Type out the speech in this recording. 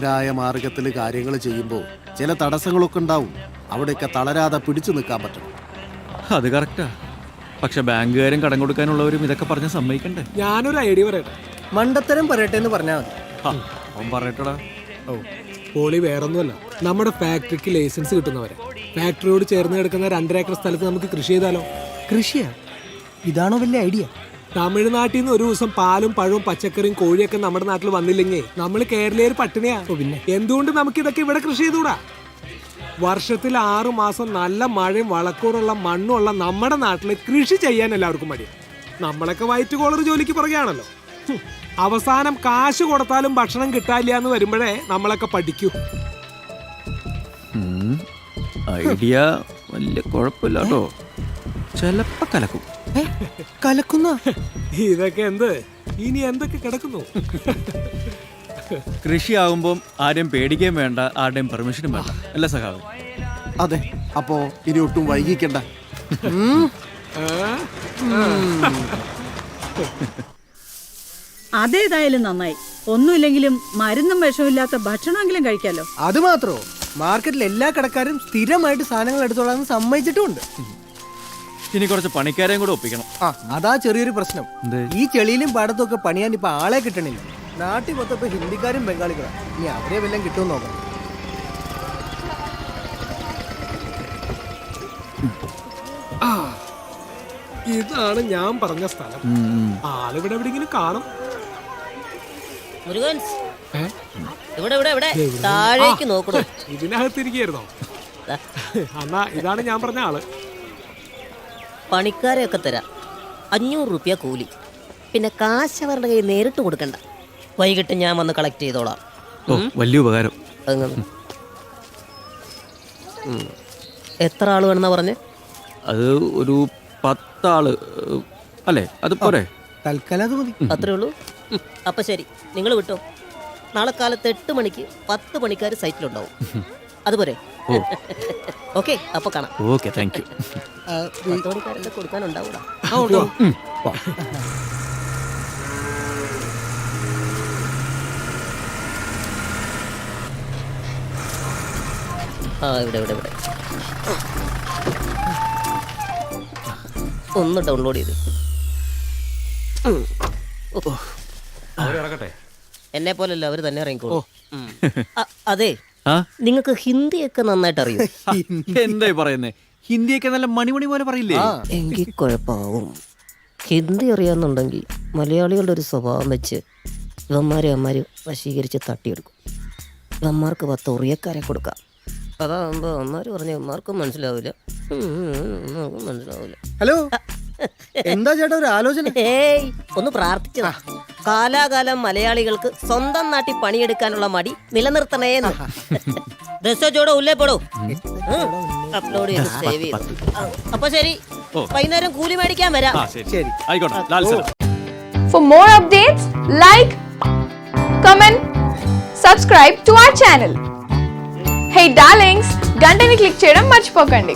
നേരായ മാർഗത്തിൽ കാര്യങ്ങൾ ചെയ്യുമ്പോൾ ചില തടസ്സങ്ങളൊക്കെ ഉണ്ടാവും. അവിടെയൊക്കെ തളരാതെ പിടിച്ചു നിൽക്കാൻ പറ്റണം. അത് കറക്റ്റാ. പക്ഷെ ബാങ്കുകാരും കടം കൊടുക്കാനുള്ളവരും ഇതൊക്കെ പറഞ്ഞ് സമ്മതിക്കണ്ടേ? ഞാനൊരു ഐഡിയ പറയട്ടെ. മണ്ടത്തരം പറയട്ടെ എന്ന് പറഞ്ഞാൽ മതി. അവൻ പറയട്ടടാ. ഓ പോളി വേറൊന്നുമല്ല, നമ്മുടെ ഫാക്ടറിക്ക് ലൈസൻസ് കിട്ടുന്നവരെ ഫാക്ടറിയോട് ചേർന്ന് കിടക്കുന്ന 2.5 ഏക്കർ സ്ഥലത്ത് നമുക്ക് കൃഷി ചെയ്താലോ? കൃഷിയാ? ഇതാണോ വലിയ ഐഡിയ? തമിഴ്നാട്ടിൽ നിന്ന് ഒരു ദിവസം പാലും പഴവും പച്ചക്കറിയും കോഴിയൊക്കെ നമ്മുടെ നാട്ടിൽ വന്നില്ലെങ്കിൽ നമ്മൾ കേരളീയർ പട്ടിണിയാ. പിന്നെ എന്തുകൊണ്ട് നമുക്ക് ഇതൊക്കെ ഇവിടെ കൃഷി ചെയ്തുകൂടാ? വർഷത്തിൽ 6 മാസം നല്ല മഴയും വളക്കൂറുള്ള മണ്ണുള്ള നമ്മുടെ നാട്ടിൽ കൃഷി ചെയ്യാൻ എല്ലാവർക്കും മടിയാണ്. നമ്മളൊക്കെ വൈറ്റ് കോളർ ജോലിക്ക് പുറകെയാണല്ലോ. അവസാനം കാശ് കൊടുത്താലും ഭക്ഷണം കിട്ടാനില്ല എന്ന് വരുമ്പോഴേ നമ്മളൊക്കെ പഠിക്കൂ. ഐഡിയ വലിയ കുഴപ്പമില്ല കേട്ടോ. ചിലപ്പോ കലക്കും. കലക്കുന്ന ഇതൊക്കെ എന്ത്? ഇനി എന്തൊക്കെ കിടക്കുന്നു? കൃഷിയാകുമ്പോൾ ആരെയും പേടിക്കുകയും വേണ്ട, ആരുടെയും പെർമിഷനും വേണ്ട. അല്ല സഖാവ്? അതെ. അപ്പോ ഇനി ഒട്ടും വൈകിക്കണ്ട. അതേതായാലും നന്നായി. ഒന്നുമില്ലെങ്കിലും മരുന്നും വിഷമില്ലാത്ത ഭക്ഷണമെങ്കിലും കഴിക്കാലോ. അത് മാത്രോ? മാർക്കറ്റിൽ എല്ലാ കടക്കാരും സ്ഥിരമായിട്ട് സാധനങ്ങൾ എടുത്തോളാന്ന് സമ്മതിച്ചിട്ടുമുണ്ട്. ഇനി കുറച്ച് പണിക്കാരെയും കൂടെ ഒപ്പിക്കണം. അതാ ചെറിയൊരു പ്രശ്നം. ഈ ചെളിയിലും പാടത്തും ഒക്കെ പണിയാൻ ഇപ്പൊ ആളെ കിട്ടണില്ല. നാട്ടിൽ മൊത്തം ഇപ്പൊ ഹിന്ദിക്കാരും ബംഗാളികളാണ്. ഇനി അവരെ വല്ലതും കിട്ടുമെന്ന് നോക്കണം. ഇതാണ് ഞാൻ പറഞ്ഞ സ്ഥലം. ആളിവിടെ എവിടെയെങ്കിലും കാണും. താഴേക്ക് നോക്കണോ? ഇതിനകത്തിരിക്കുകയായിരുന്നോ? എന്നാ ഇതാണ് ഞാൻ പറഞ്ഞ ആള്. പണിക്കാരെയൊക്കെ തരാം. 500 രൂപ കൂലി. പിന്നെ കാശ് അവരുടെ കയ്യിൽ നേരിട്ട് കൊടുക്കണ്ട. വൈകിട്ട് ഞാൻ വന്ന് കളക്ട് ചെയ്തോളാം. വലിയ ഉപകാരം. എത്ര ആള് വേണമെന്നാ പറഞ്ഞേ? അത് ഒരു 10 ആള് അല്ലേ? അത് പോരെ? തൽക്കാലം അത് മതി. അത്രേ ഉള്ളൂ. അപ്പൊ ശരി, നിങ്ങൾ വിട്ടോ. നാളെ കാലത്ത് 8 മണിക്ക് 10 പണിക്കാർ സൈറ്റിലുണ്ടാവും. അതുപോലെ ഓക്കെ. അപ്പൊ കാണാം. Okay, thank you. 10 പണിക്കാരൊക്കെ കൊടുക്കാനുണ്ടാവൂടാ. ഇവിടെ ഒന്ന് ഡൗൺലോഡ് ചെയ്ത് എന്നെ പോലല്ല, അവര് തന്നെ ഇറങ്ങിക്കോളൂ. അതെ, നിങ്ങൾക്ക് ഹിന്ദിയൊക്കെ നന്നായിട്ട് അറിയും. എന്തായി പറയുന്നേ? ഹിന്ദിയൊക്കെ നല്ല മണിമണി പോലെ പറയില്ലേ? എങ്കിൽ കുഴപ്പമാവും. ഹിന്ദി അറിയാന്നുണ്ടെങ്കിൽ മലയാളികളുടെ ഒരു സ്വഭാവം വെച്ച് ഇവന്മാരെ വശീകരിച്ച് തട്ടിയെടുക്കും. ഇവന്മാർക്ക് 10 ഉറിയക്കാരെ കൊടുക്കാം. അതാകുമ്പോ അമ്മമാര് പറഞ്ഞ ഇവന്മാർക്കും മനസ്സിലാവില്ല. ഹലോ, എന്താ ചേട്ടാ ഒരു ആലോചന? ഏയ്, ഒന്ന് പ്രാർത്ഥിച്ചതാ. കാലാകാലം മലയാളികൾക്ക് സ്വന്തം നാട്ടിൽ പണിയെടുക്കാനുള്ള മടി നിലനിർത്തണേന്ന്. ദശോടെ ഉള്ളേ പോടോ. അപ്ലോഡ് ചെയ്ത് സേവ് ചെയ്തു. അപ്പൊ ശരി, വൈകുന്നേരം കൂലി മേടിക്കാൻ വരാം. ശരി, ആയിക്കോട്ടെ. For more updates, like, comment, subscribe to our channel. Hey darlings, గంటని click చేయడం మర్చిపోకండి.